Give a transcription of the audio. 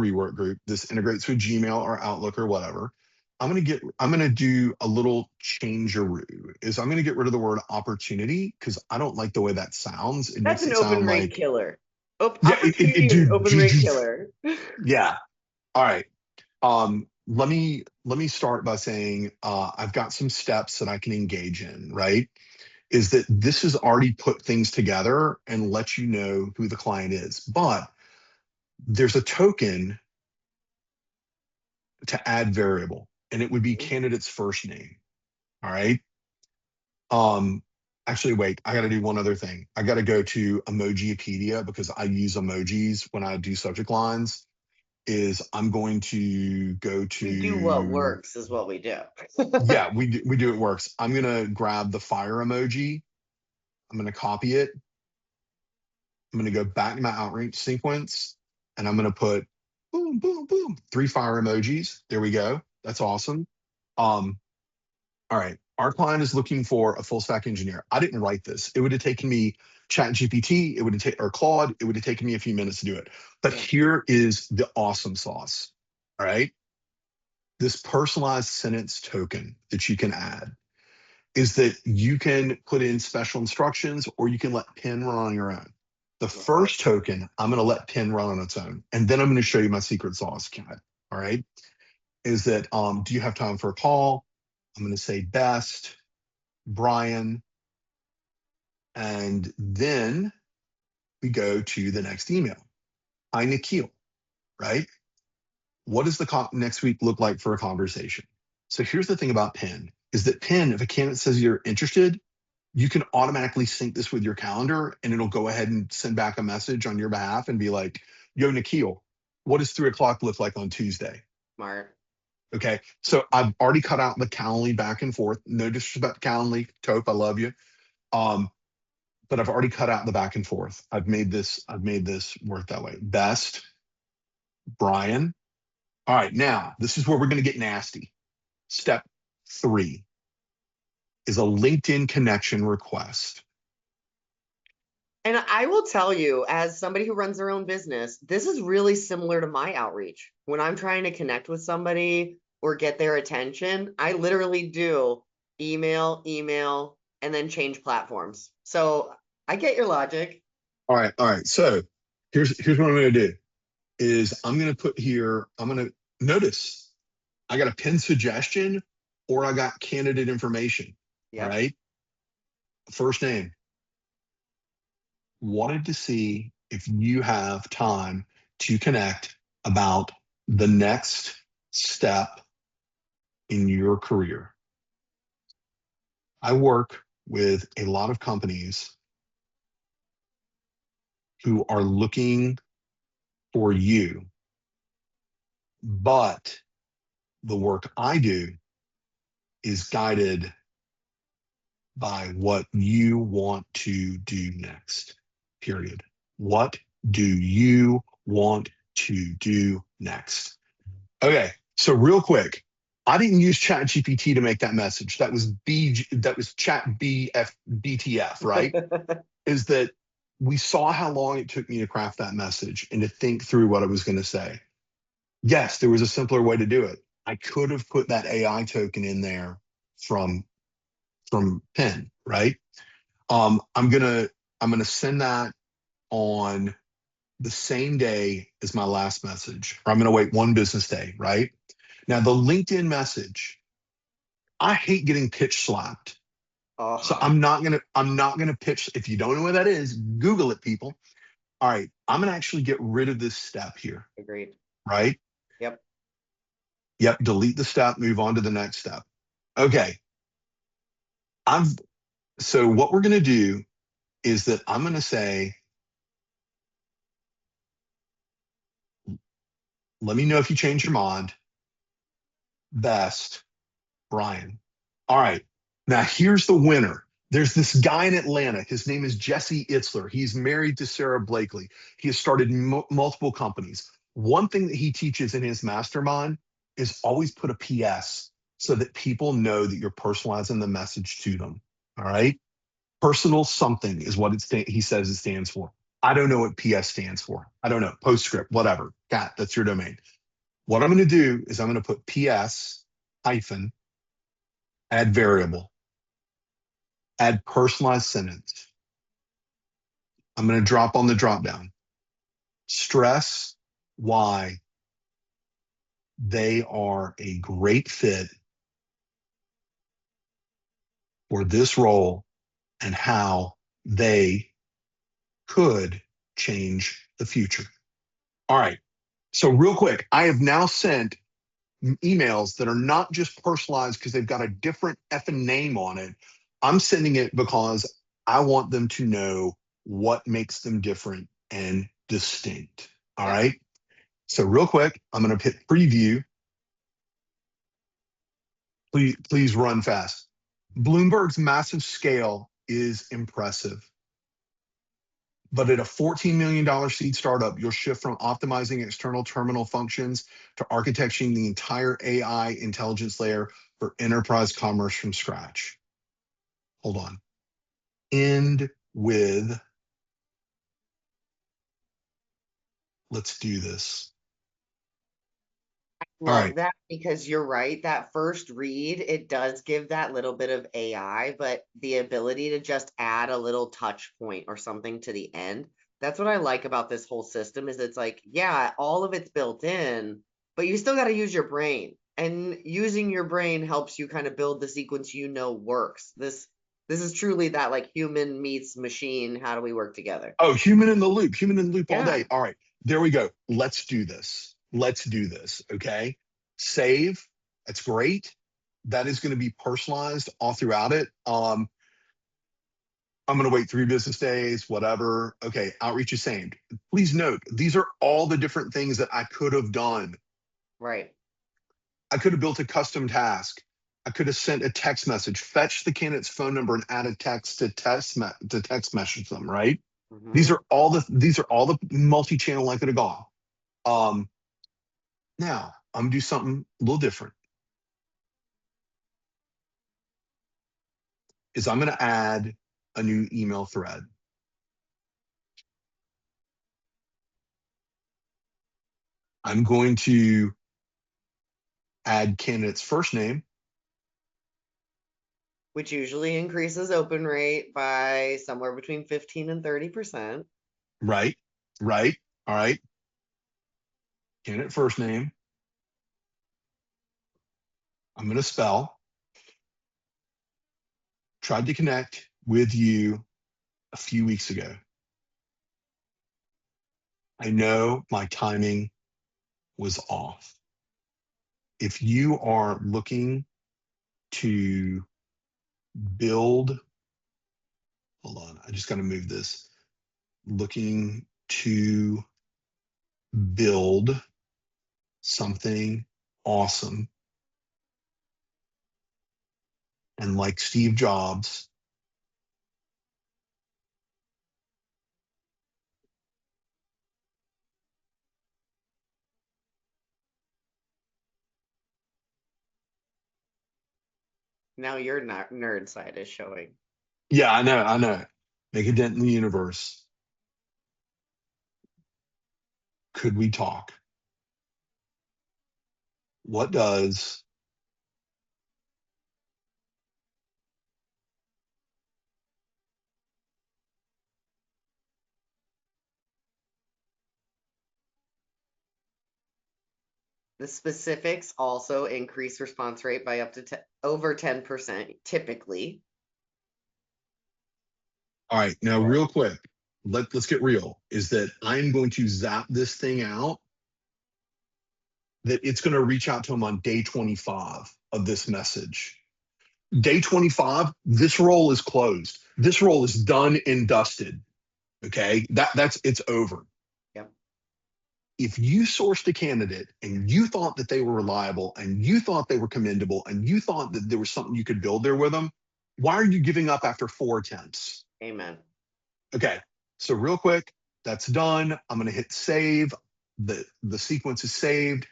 rework group. This integrates with Gmail or Outlook or whatever. I'm gonna do a little changeroo. Is I'm gonna get rid of the word opportunity because I don't like the way that sounds. It That's makes an it open sound rate like, killer. yeah, Opportunity is an open rate killer. yeah. All right. Let me start by saying I've got some steps that I can engage in, right? Is that this has already put things together and let you know who the client is. But there's a token to add variable, and it would be candidate's first name. All right. Um, Actually, wait, I got to do one other thing. I got to go to Emojipedia because I use emojis when I do subject lines. Is I'm going to go We do what to, works is what we do. yeah, we do it works. I'm gonna grab the fire emoji. I'm gonna copy it. I'm gonna go back to my outreach sequence, and I'm gonna put boom, boom, boom, 3 fire emojis. There we go. That's awesome. Um, all right. Our client is looking for a full stack engineer. I didn't write this. It would have taken me Chat GPT, it would have taken or Claude, it would have taken me a few minutes to do it. But here is the awesome sauce. All right. This personalized sentence token that you can add is that you can put in special instructions or you can let Pin run on your own. The first token, I'm going to let Pin run on its own. And then I'm going to show you my secret sauce, Kat. All right. Is that, do you have time for a call? I'm going to say best, Brian. And then we go to the next email. Hi, Nikhil, right? What does the next week look like for a conversation? So here's the thing about Pin is that Pin, if a candidate says you're interested, you can automatically sync this with your calendar and it'll go ahead and send back a message on your behalf and be like, yo, Nikhil, what does 3 o'clock look like on Tuesday? Smart. Okay. So I've already cut out the Calendly back and forth. No disrespect to Calendly. Tope, I love you. But I've already cut out the back and forth. I've made this work that way. Best, Brian. All right. Now, this is where we're going to get nasty. Step 3 is a LinkedIn connection request. And I will tell you, as somebody who runs their own business, this is really similar to my outreach. When I'm trying to connect with somebody or get their attention, I literally do email, and then change platforms. So I get your logic. All right. So here's what I'm going to do is I'm going to put here, I'm going to notice I got a pin suggestion or I got candidate information. Yep. All right. First name. Wanted to see if you have time to connect about the next step in your career. I work with a lot of companies who are looking for you, but the work I do is guided by what you want to do next, period. What do you want to do next? Okay, so real quick, I didn't use Chat GPT to make that message. That was Chat BTF, right? Is that we saw how long it took me to craft that message and to think through what I was going to say. Yes, there was a simpler way to do it. I could have put that AI token in there from Penn, right? I'm gonna send that on the same day as my last message, or I'm gonna wait 1 business day, right? Now the LinkedIn message, I hate getting pitch slapped. So I'm not gonna pitch. If you don't know what that is, Google it, people. All right, I'm gonna actually get rid of this step here. Agreed. Right? Yep. Yep, delete the step, move on to the next step. Okay. So what we're gonna do is that I'm gonna say, let me know if you change your mind. Best, Brian. All right. Now here's the winner. There's this guy in Atlanta. His name is Jesse Itzler. He's married to Sarah Blakely. He has started multiple companies. One thing that he teaches in his mastermind is always put a PS so that people know that you're personalizing the message to them. All right. Personal something is what he says it stands for. I don't know what PS stands for. I don't know. Postscript, whatever. Cat, that's your domain. What I'm going to do is I'm going to put PS hyphen, add variable, add personalized sentence. I'm going to drop on the drop down. Stress why they are a great fit for this role and how they could change the future. All right. So, real quick, I have now sent emails that are not just personalized because they've got a different effing name on it. I'm sending it because I want them to know what makes them different and distinct. All Yep. right. So, real quick, I'm going to hit preview. Please run fast. Bloomberg's massive scale is impressive. But at a $14 million seed startup, you'll shift from optimizing external terminal functions to architecting the entire AI intelligence layer for enterprise commerce from scratch. Hold on. End with, let's do this. All Love right. that because you're right. That first read, it does give that little bit of AI, but the ability to just add a little touch point or something to the end. That's what I like about this whole system is it's like, yeah, all of it's built in, but you still got to use your brain. And using your brain helps you kind of build the sequence you know works. This is truly that like human meets machine. How do we work together? Oh, human in the loop all Yeah, day. All right. There we go. Let's do this. Let's do this. Okay. Save. That's great. That is going to be personalized all throughout it. I'm going to wait 3 business days, whatever. Okay, outreach is saved. Please note, these are all the different things that I could have done. right. I could have built a custom task. I could have sent a text message, fetch the candidate's phone number, and add a text to text message them. Right? Hmm. These are all the multi-channel I could have gone. Um, Now I'm gonna do something a little different. Is I'm gonna add a new email thread. I'm going to add candidate's first name. Which usually increases open rate by somewhere between 15 and 30%. Right, right. All right. Candidate first name. I'm going to spell. Tried to connect with you a few weeks ago. I know my timing was off. If you are looking to build, hold on, I just got to move this. Looking to build something awesome and like Steve Jobs, Now your nerd side is showing. yeah, I know. Make a dent in the universe. Could we talk? What does The specifics also increase response rate by up to over 10% typically. all right, now real quick, let's get real. Is that I'm going to zap this thing out, that it's going to reach out to them on day 25 of this message. Day 25, this role is closed. This role is done and dusted. Okay. That's it's over. Yep. If you sourced a candidate and you thought that they were reliable and you thought they were commendable and you thought that there was something you could build there with them, why are you giving up after 4 attempts? Amen. Okay. So real quick, that's done. I'm going to hit save. The sequence is saved.